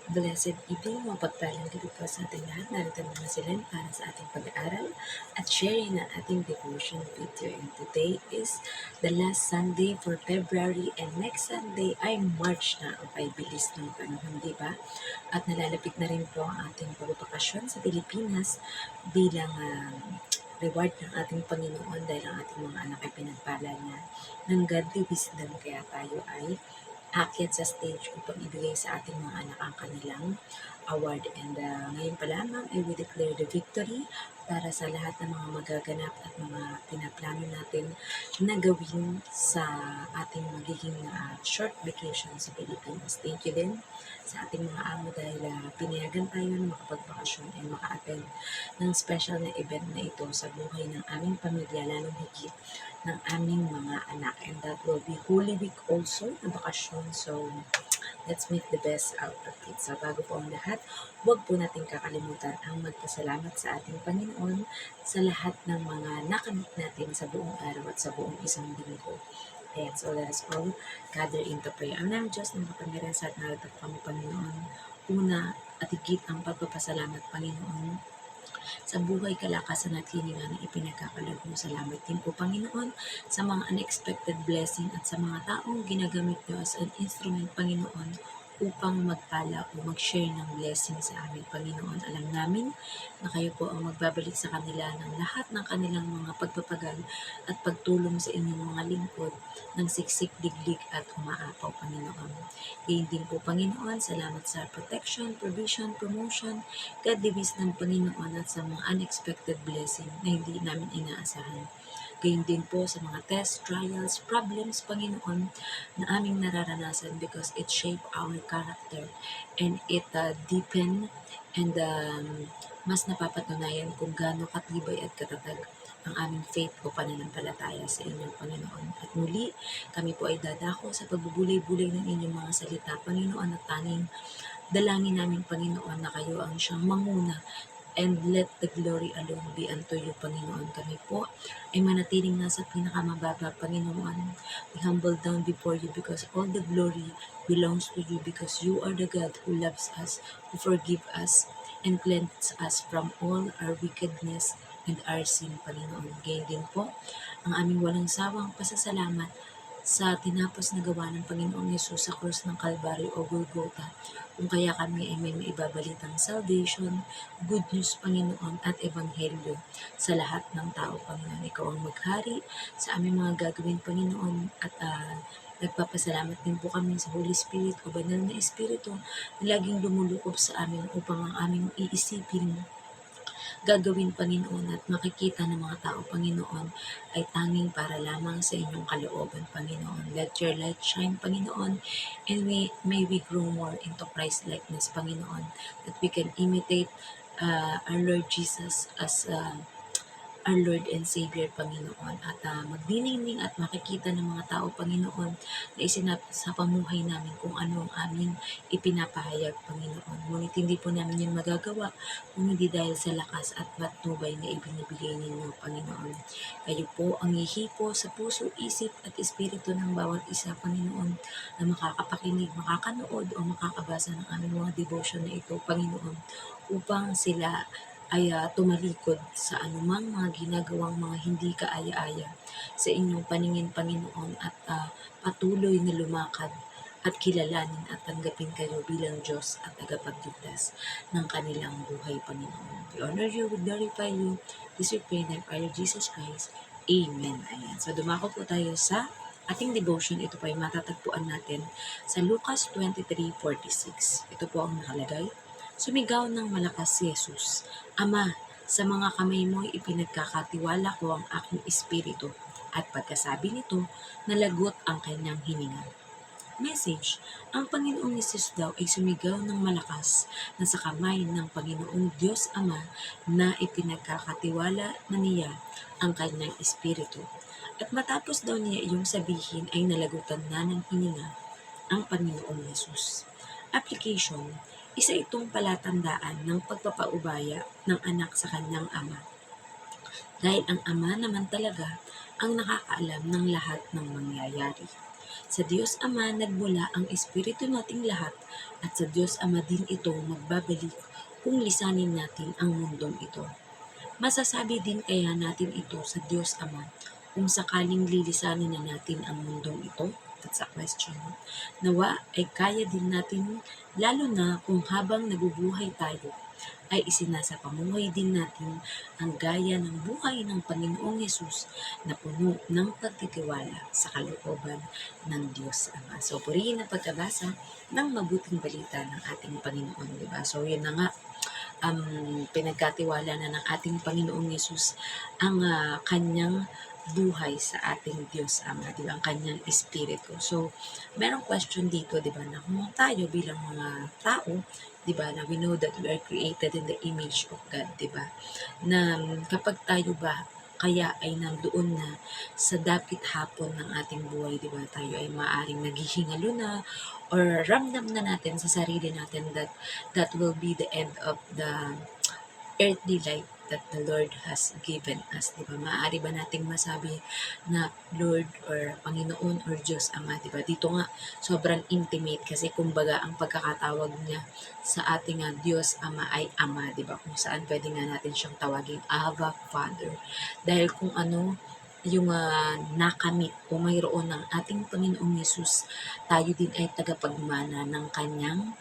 Blessed evening, mapagpalang gabi po sa ating lahat. Narito naman sila para sa ating pag-aaral at sharing ng ating devotion video. And today is the last Sunday for February and next Sunday ay March na. Okay, bilis ng panahon, di ba? At nalalapit na rin po ang ating pagbabakasyon sa Pilipinas bilang reward ng ating Panginoon dahil ang ating mga anak ay pinagpala niya ng godly wisdom. Kaya tayo ay aakyat sa stage upang ibigay sa ating mga anak ang kanilang award. And ngayon pa lamang ay we declare the victory para sa lahat ng mga magaganap at mga pinaplano natin na gawin sa ating magiging short vacation sa Pilipinas. Thank you din sa ating mga amo dahil pinayagan tayo na makapagbakasyon and maka-attend ng special na event na ito sa buhay ng aming pamilya, lalong higit ng aming mga anak. And that will be Holy Week also na bakasyon. So, let's make the best out of it. So, bago po ang lahat, huwag po natin kakalimutan ang magpasalamat sa ating Panginoon sa lahat ng mga nakamit natin sa buong araw at sa buong isang linggo. Ayan, so let us all gather into prayer. Ang namin Diyos ng kapangyarihan sa at narito po kami, Panginoon. Una at higit ang pagpapasalamat, Panginoon, sa buhay, kalakasan at hininga na ipinagkakaloob mo. Salamat din po, Panginoon, sa mga unexpected blessing at sa mga taong ginagamit nyo as an instrument, Panginoon, upang magpala o mag-share ng blessing sa amin, Panginoon. Alam namin na kayo po ang magbabalik sa kanila ng lahat ng kanilang mga pagpapagal at pagtulong sa inyong mga lingkod ng siksik, diglig at umaapaw, Panginoon. Gayon din po, Panginoon, salamat sa protection, provision, promotion, godly wisdom, Panginoon, at sa mga unexpected blessing na hindi namin inaasahan. Gayon din po sa mga tests, trials, problems, Panginoon, na aming nararanasan because it shape our character and it deepen and mas napapatunayan kung gaano katibay at katatag ang aming faith o pananampalataya sa inyong Panginoon. At muli, kami po ay dadako sa pagbubulay-bulay ng inyong mga salita, Panginoon, at tanging dalangin namin, Panginoon, na kayo ang siyang manguna and let the glory alone be unto you, Panginoon. Kami po ay manatiling nasa pinakamababa, Panginoon. We humble down before you because all the glory belongs to you because you are the God who loves us, who forgive us, and cleanse us from all our wickedness and our sin, Panginoon. Gayon din po ang aming walang sawang pasasalamat sa tinapos na gawa ng Panginoong Yesus sa krus ng Kalbaryo o Golgotha, kung kaya kami ay may maibabalitang salvation, good news, Panginoon, at ebanghelyo sa lahat ng tao, Panginoon. Ikaw ang maghari sa aming mga gagawin, Panginoon, at nagpapasalamat din po kami sa Holy Spirit o Banal na Espiritu na laging lumulukob sa amin upang ang aming iisipin, gagawin, Panginoon, at makikita ng mga tao, Panginoon, ay tanging para lamang sa inyong kalooban, Panginoon. Let your light shine, Panginoon, and may we grow more into Christ-likeness, Panginoon, that we can imitate our Lord Jesus as our Lord and Savior, Panginoon, at magdiningning at makikita ng mga tao, Panginoon, na isinap sa pamuhay namin kung ano ang aming ipinapahayag, Panginoon. Ngunit hindi po namin yun magagawa kung hindi dahil sa lakas at patnubay na ibinibigay ninyo, Panginoon. Kayo po ang ihipo sa puso, isip at espiritu ng bawat isa, Panginoon, na makakapakinig, makakanood o makakabasa ng aming mga devotion na ito, Panginoon, upang sila ay tumalikod sa anumang mga ginagawang mga hindi kaaya-aya sa inyong paningin, Panginoon, at patuloy na lumakad at kilalanin at tanggapin kayo bilang Diyos at tagapagligtas ng kanilang buhay, Panginoon. We honor you, we glorify you. This we pray in the name of Jesus Christ. Amen. Ayan. So dumako po tayo sa ating devotion. Ito po ay matatagpuan natin sa Lucas 23:46. Ito po ang nakalagay. Sumigaw ng malakas si Jesus, Ama, sa mga kamay mo ipinagkakatiwala ko ang aking espiritu. At pagkasabi nito, nalagot ang kanyang hininga. Message, ang Panginoong Yesus daw ay sumigaw ng malakas na sa kamay ng Panginoong Diyos Ama na ipinagkakatiwala na niya ang kanyang espiritu. At matapos daw niya iyong sabihin ay nalagutan na ng hininga ang Panginoong Yesus. Application, isa itong palatandaan ng pagpapaubaya ng anak sa kanyang ama. Dahil ang ama naman talaga ang nakakaalam ng lahat ng mangyayari. Sa Diyos Ama nagmula ang Espiritu nating lahat at sa Diyos Ama din ito magbabalik kung lisanin natin ang mundong ito. Masasabi din kaya natin ito sa Diyos Ama kung sakaling lilisanin na natin ang mundong ito? That's a question. Nawa ay kaya din natin, lalo na kung habang nabubuhay tayo ay isinasapamuhay din natin ang gaya ng buhay ng Panginoong Yesus na puno ng pagtitiwala sa kalooban ng Diyos Ama. So, purihin ang pagkabasa ng mabuting balita ng ating Panginoon, di ba? So, yun na nga, pinagkatiwala na ng ating Panginoong Yesus ang kanyang buhay sa ating Diyos Ama, di ba? Ang kanyang espiritu. So, merong question dito, di ba, na kung tayo bilang mga tao, di ba, na we know that we are created in the image of God, di ba? Na kapag tayo ba kaya ay nandoon na sa dapit hapon ng ating buhay, di ba? Tayo ay maaring naghihingalo na or ramdam na natin sa sarili natin that that will be the end of the earthly life that the Lord has given us, di ba? Maaari ba nating masabi na Lord or Panginoon or Diyos Ama, di ba? Dito nga, sobrang intimate kasi kumbaga ang pagkakatawag niya sa ating Diyos Ama ay Ama, di ba? Kung saan pwede nga natin siyang tawagin Abba, Father. Dahil kung ano, yung nakamit o mayroon ng ating Panginoong Yesus, tayo din ay tagapagmana ng kanyang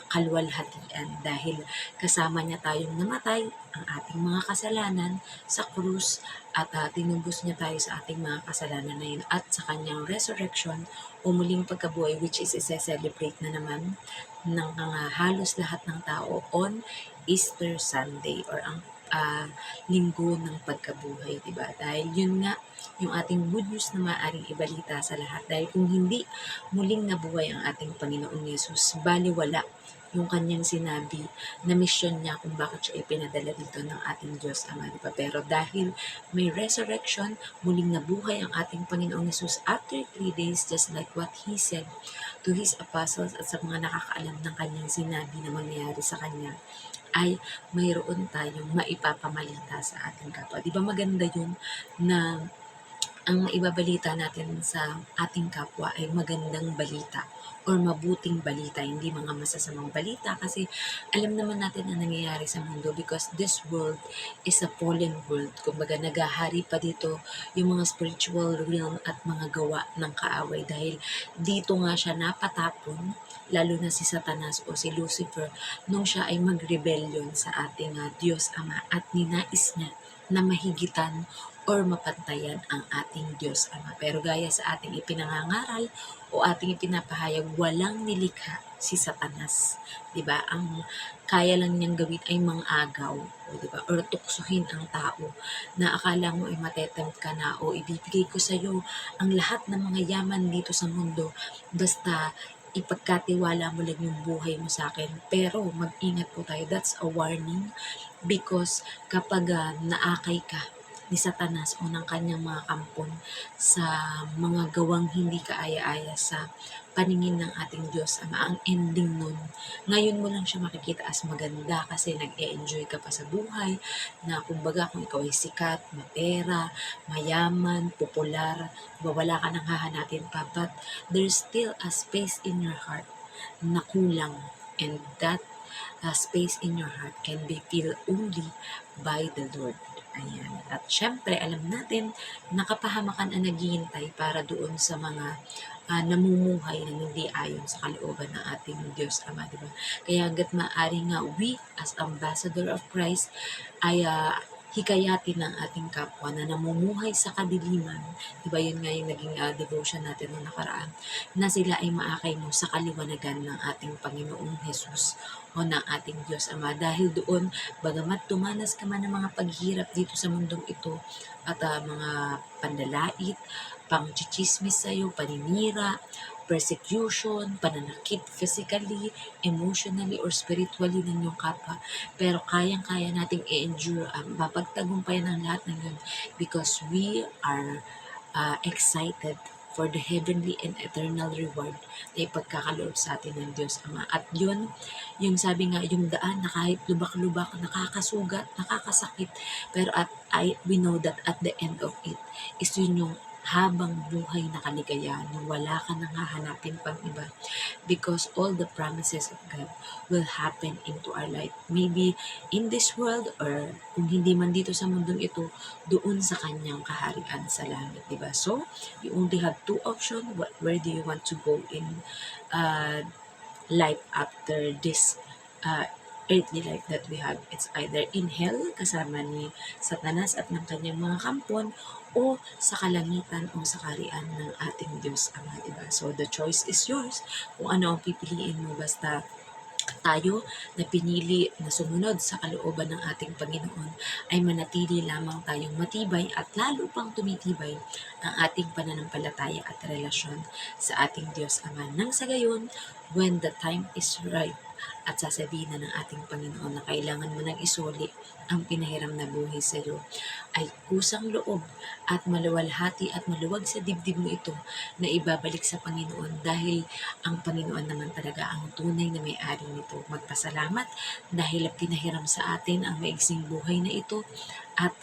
kalwalhatian dahil kasama niya tayong namatay ang ating mga kasalanan sa krus at tinubos niya tayo sa ating mga kasalanan na yun at sa kanyang resurrection o muling pagkabuhay which is i-celebrate na naman ng halos lahat ng tao on Easter Sunday or ang linggo ng pagkabuhay, di ba? Dahil yun nga yung ating good news na maaaring ibalita sa lahat. Dahil kung hindi muling nabuhay ang ating Panginoong Yesus, baliwala yung kanyang sinabi na mission niya kung bakit siya ipinadala dito ng ating Diyos Ama, di ba? Pero dahil may resurrection, muling nabuhay ang ating Panginoong Yesus after 3 days, just like what He said to His apostles at sa mga nakakaalam ng kanyang sinabi na mangyayari sa kanya, ay mayroon tayong maipapamalita sa ating kapwa. Di ba maganda yun na ang maibabalita natin sa ating kapwa ay magandang balita or mabuting balita, hindi mga masasamang balita kasi alam naman natin ang nangyayari sa mundo because this world is a fallen world. Kumbaga nagahari pa dito yung mga spiritual realm at mga gawa ng kaaway dahil dito nga siya napatapon lalo na si Satanas o si Lucifer nung siya ay mag-rebellion sa ating Diyos Ama at ninais niya na mahigitan or mapantayan ang ating Diyos Ama. Pero gaya sa ating ipinangangaral o ating ipinapahayag, walang nilikha si Satanas. 'Di ba? Ang kaya lang niyang gawin ay mangagaw, o 'di ba? Or tuksohin ang tao na akala mo ay matetempt ka na o ibibigay ko sa iyo ang lahat ng mga yaman dito sa mundo basta ipagkatiwala mo lang yung buhay mo sa akin. Pero mag-ingat po tayo. That's a warning because kapag naakay ka ni Satanas o ng kanyang mga kampon sa mga gawang hindi kaaya-aya sa paningin ng ating Diyos Ama, ang ending nun, ngayon mo lang siya makikita as maganda kasi nag-e-enjoy ka pa sa buhay na kumbaga kung ikaw ay sikat, mapera, mayaman, popular, wala ka nang hahanapin pa, but there's still a space in your heart na kulang and that space in your heart can be filled only by the Lord. Ayan. At syempre, alam natin, nakapahamakan ang naghihintay para doon sa mga namumuhay na hindi ayon sa kalooban ng ating Diyos Ama, di ba? Kaya hanggat maaari nga, we as ambassador of Christ ay hikayatin ng ating kapwa na namumuhay sa kadiliman, di ba yun nga yung naging devotion natin noong nakaraan, na sila ay maakay mo sa kaliwanagan ng ating Panginoong Jesus o ng ating Diyos Ama. Dahil doon, bagamat tumanas ka man ng mga paghirap dito sa mundong ito at mga pandalait, pang-chichismis sa'yo, paninira, persecution, pananakit physically, emotionally, or spiritually ng iyong kapwa. Pero kayang-kaya nating i-endure, mapagtagumpayan ang lahat ng yun because we are excited for the heavenly and eternal reward na ipagkakaloob sa atin ng Diyos Ama. At yun, yung sabi nga, yung daan na kahit lubak-lubak, nakakasugat, nakakasakit, pero we know that at the end of it, is yun yung habang buhay na kaligayahan na wala ka nang hahanapin pang iba, because all the promises of God will happen into our life. Maybe in this world, or kung hindi man dito sa mundong ito, doon sa kanyang kaharian sa langit, di ba? So, you only have two options. Where do you want to go in uh, life after this uh, earthly life that we have? It's either in hell, kasama ni Satanas at ng kanyang mga kampon, o sa kalangitan o sa kaharian ng ating Diyos Ama, diba? So, the choice is yours kung ano ang pipiliin mo, basta tayo na pinili na sumunod sa kalooban ng ating Panginoon ay manatili lamang tayong matibay at lalo pang tumitibay ang ating pananampalataya at relasyon sa ating Diyos Ama. Nang sa gayon, when the time is right, at sasabihin na ng ating Panginoon na kailangan mo nang isuli ang pinahiram na buhay sa iyo, ay kusang loob at maluwalhati at maluwag sa dibdib mo ito na ibabalik sa Panginoon, dahil ang Panginoon naman talaga ang tunay na may-ari nito. Magpasalamat dahil pinahiram sa atin ang maigsing buhay na ito, at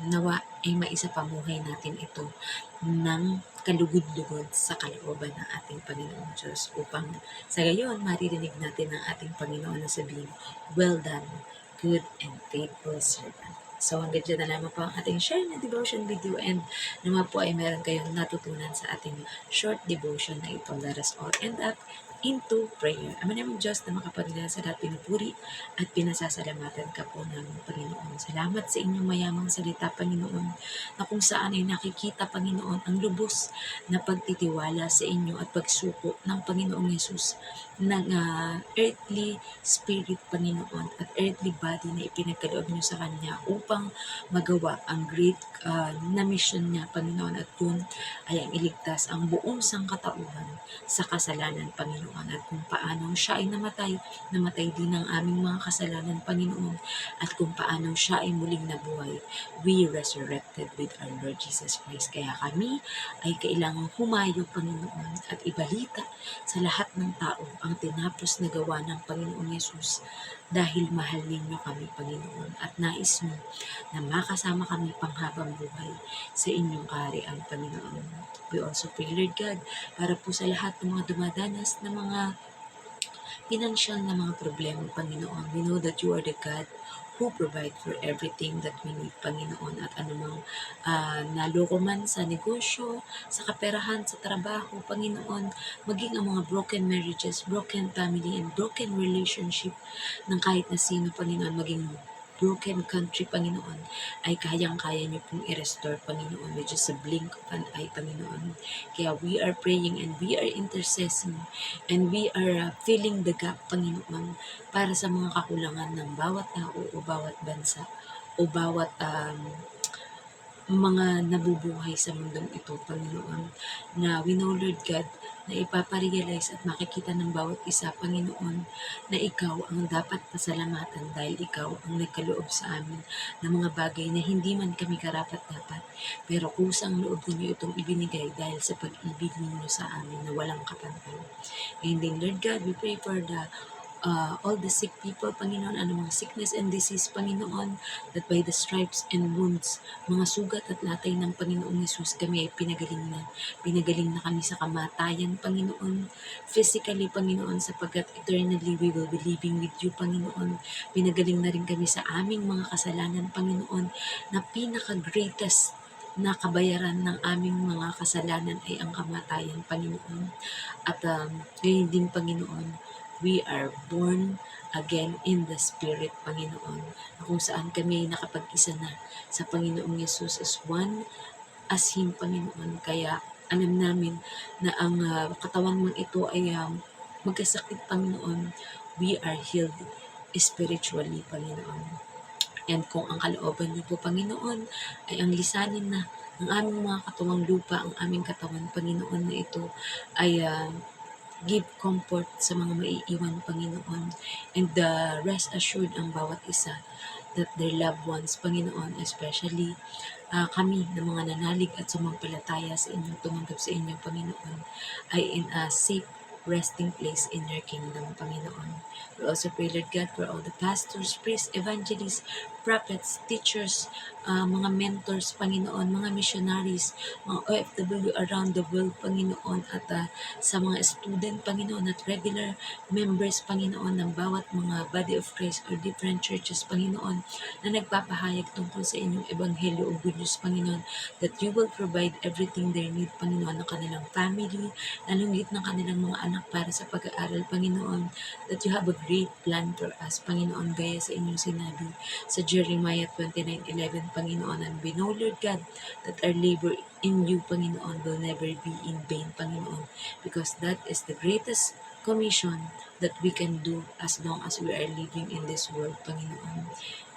nawa ay maisapamuhay natin ito ng kalugod-lugod sa kalooban ng ating Panginoong Diyos, upang sa gayon maririnig natin ang ating Panginoon na sabihin, "Well done, good and faithful servant." So hanggang dyan na lamang po ang ating share na devotion video, and naman po ay meron kayong natutunan sa ating short devotion na ito. Let us all end up into prayer. Ama namang Diyos na makapangyarihan sa lahat, pinupuri at pinasasalamatan ka po namin, Panginoon. Salamat sa inyong mayamang salita, Panginoon, na kung saan ay nakikita, Panginoon, ang lubos na pagtitiwala sa inyo at pagsuko ng Panginoong Yesus ng earthly spirit, Panginoon, at earthly body na ipinagkaloob niyo sa Kanya upang magawa ang great na mission niya, Panginoon, at yun ay ang iligtas ang buong sangkatauhan sa kasalanan, Panginoon, at kung paano siya ay namatay din ang aming mga kasalanan, Panginoon, at kung paano siya ay muling nabuhay, we resurrected with our Lord Jesus Christ. Kaya kami ay kailangang humayo, Panginoon, at ibalita sa lahat ng tao ang tinapos na gawa ng Panginoong Yesus, dahil mahal ninyo kami, Panginoon, at nais mo na makasama kami panghabang buhay sa inyong kaharian, Panginoon. We also pray, Lord God, para po sa lahat ng mga dumadanas na mga financial na mga problema, Panginoon. We know that you are the God who provide for everything that we need, Panginoon, at anumang naloko man sa negosyo, sa kaperahan, sa trabaho, Panginoon, maging ang mga broken marriages, broken family, and broken relationship ng kahit na sino, Panginoon, maging broken country, Panginoon, ay kayang-kaya niyo pong i-restore, Panginoon, with just a blink of an eye, Panginoon. Kaya we are praying and we are intercessing and we are filling the gap, Panginoon, para sa mga kakulangan ng bawat tao o bawat bansa o bawat mga nabubuhay sa mundong ito, Panginoon, na we know, Lord God, na ipaparealize at makikita ng bawat isa, Panginoon, na ikaw ang dapat pasalamatan dahil ikaw ang nagkaloob sa amin ng mga bagay na hindi man kami karapat-dapat, pero kusang loob ninyo itong ibinigay dahil sa pag-ibig ninyo sa amin na walang kapantay. And then, Lord God, we pray for all the sick people, Panginoon, anumang sickness and disease, Panginoon, that by the stripes and wounds, mga sugat at latay ng Panginoong Yesus, kami ay pinagaling na. Pinagaling na kami sa kamatayan, Panginoon, physically, Panginoon, sapagkat eternally we will be living with you, Panginoon. Pinagaling na rin kami sa aming mga kasalanan, Panginoon, na pinaka-greatest na kabayaran ng aming mga kasalanan ay ang kamatayan, Panginoon. At ngayon din, Panginoon, we are born again in the Spirit, Panginoon, na kung saan kami ay nakapag-isa na sa Panginoong Yesus as one as Him, Panginoon. Kaya alam namin na ang katawan mong ito ay magkasakit, Panginoon. We are healed spiritually, Panginoon. And kung ang kalooban niyo po, Panginoon, ay ang lisanin na ng aming mga katawang lupa, ang aming katawan, Panginoon, na ito ay give comfort sa mga maiiwan, Panginoon, and rest assured ang bawat isa that their loved ones, Panginoon, especially kami na mga nanalig at sumampalataya sa inyo, tumanggap sa inyo, Panginoon, ay in a safe resting place in your kingdom, Panginoon. We also pray, Lord God, for all the pastors, priests, evangelists, prophets, teachers, mga mentors, Panginoon, mga missionaries, mga OFW around the world, Panginoon, at sa mga student, Panginoon, at regular members, Panginoon, ng bawat mga body of Christ or different churches, Panginoon, na nagpapahayag tungkol sa inyong ebanghelyo o good news, Panginoon, that you will provide everything they need, Panginoon, ng kanilang family, lalunggit ng kanilang mga anak para sa pag-aaral, Panginoon, that you have a great plan for us, Panginoon, gaya sa inyong sinabi sa Jeremiah 29:11, Panginoon, and we know, Lord God, that our labor in you, Panginoon, will never be in vain, Panginoon, because that is the greatest commission that we can do as long as we are living in this world, Panginoon.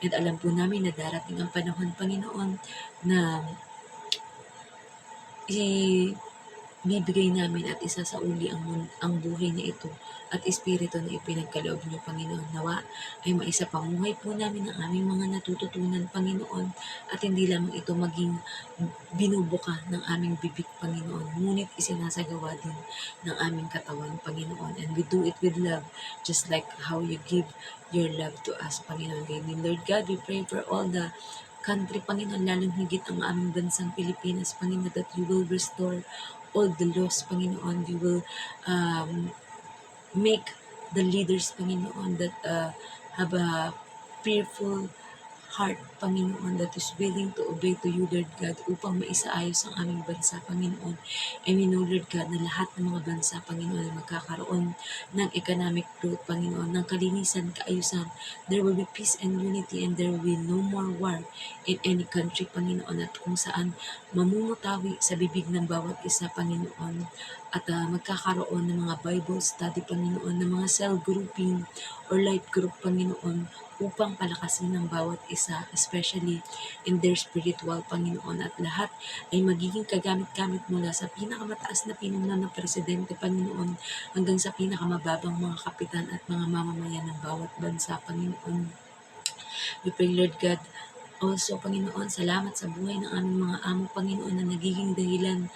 And alam po namin na darating ang panahon, Panginoon, na bibigay namin at isasauli ang buhay na ito at espiritu na ipinagkaloob niyo, Panginoon. Nawa ay maisapamuhay po namin ang aming mga natututunan, Panginoon, at hindi lamang ito maging binubuka ng aming bibig, Panginoon, ngunit isinasagawa din ng aming katawan, Panginoon. And we do it with love, just like how you give your love to us, Panginoon. Ganyan, Lord God, we pray for all the country, Panginoon, lalong higit ang aming bansang Pilipinas, Panginoon, that you will restore all the laws, Panginoon. You will make the leaders, Panginoon, that have a fearful heart, Panginoon, that is willing to obey to you, Lord God, upang maisaayos ang aming bansa, Panginoon. And we know, Lord God, na lahat ng mga bansa, Panginoon, ay magkakaroon ng economic growth, Panginoon, ng kalinisan, kaayusan. There will be peace and unity, and there will be no more war in any country, Panginoon, at kung saan mamumutawi sa bibig ng bawat isa, Panginoon, at magkakaroon ng mga Bible study, Panginoon, ng mga cell grouping or life group, Panginoon, upang palakasin ng bawat isa, especially in their spiritual, Panginoon, at lahat ay magiging kagamit-gamit mula sa pinakamataas na pinuno ng presidente, Panginoon, hanggang sa pinakamababang mga kapitan at mga mamamayan ng bawat bansa, Panginoon. We pray, Lord God, also, Panginoon, salamat sa buhay ng aming mga amo, Panginoon, na nagiging dahilan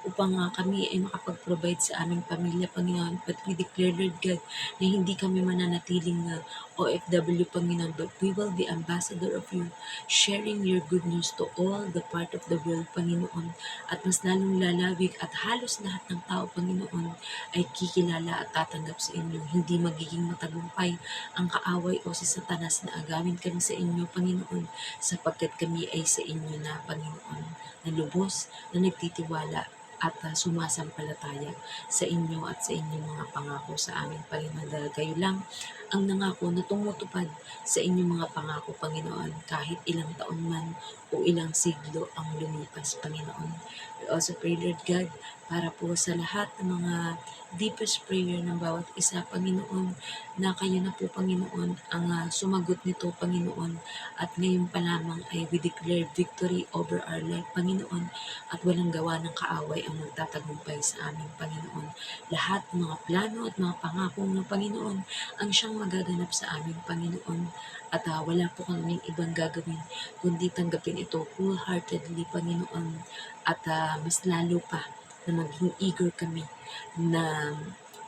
upang kami ay makapag-provide sa aming pamilya, Panginoon. But we declare, Lord God, na hindi kami mananatiling OFW, Panginoon, but we will be ambassador of you, sharing your good news to all the part of the world, Panginoon. At mas lalong lalawig at halos lahat ng tao, Panginoon, ay kikilala at tatanggap sa inyo. Hindi magiging matagumpay ang kaaway o si Satanas na agawin kami sa inyo, Panginoon, sapagkat kami ay sa inyo na, Panginoon, na lubos na nagtitiwala at sumasampalataya sa inyo at sa inyong mga pangako sa aming, Panginoon. Dahil kayo lang ang nangako na tumutupad sa inyong mga pangako, Panginoon, kahit ilang taon man o ilang siglo ang lumipas, Panginoon. We also pray, Lord God, para po sa lahat ng mga deepest prayer ng bawat isa, Panginoon, na kayo na po, Panginoon, ang sumagot nito, Panginoon, at ngayon pa lamang ay we declare victory over our life, Panginoon, at walang gawa ng kaaway ang magtatagumpay sa aming, Panginoon. Lahat ng mga plano at mga pangako ng Panginoon ang siyang magaganap sa aming, Panginoon, at wala po kaming ibang gagawin kundi tanggapin ito wholeheartedly, Panginoon, at mas lalo pa na maging eager kami na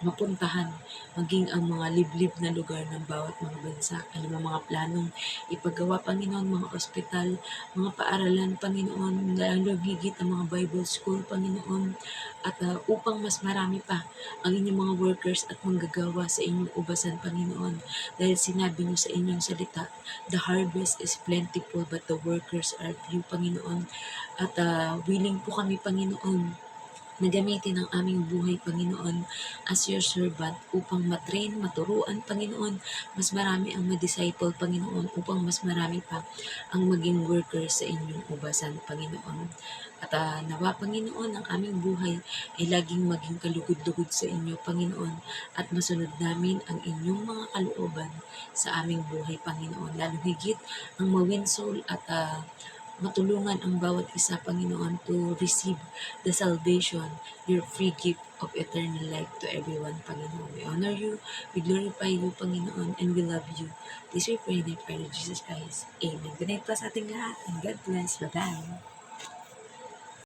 mapuntahan maging ang mga liblib na lugar ng bawat mga bansa. Ano mga planong ipagawa, Panginoon, mga ospital, mga paaralan, Panginoon, lalo higit ang mga Bible school, Panginoon, at upang mas marami pa ang inyong mga workers at manggagawa sa inyong ubasan, Panginoon. Dahil sinabi niyo sa inyong salita, the harvest is plentiful but the workers are few, Panginoon. At willing po kami, Panginoon, na gamitin ang aming buhay, Panginoon, as your servant upang matrain, maturuan, Panginoon, mas marami ang ma-disciple, Panginoon, upang mas marami pa ang maging workers sa inyong ubasan, Panginoon. At nawa, Panginoon, ang aming buhay ay laging maging kalugod-lugod sa inyo, Panginoon, at masunod namin ang inyong mga kalooban sa aming buhay, Panginoon. Lalo higit ang ma-win soul at matulungan ang bawat isa, Panginoon, to receive the salvation, your free gift of eternal life to everyone, Panginoon. We honor you, we glorify you, Panginoon, and we love you. This we pray in the prayer of Jesus Christ. Amen. Good night po sa ating lahat, and God bless. Bye-bye.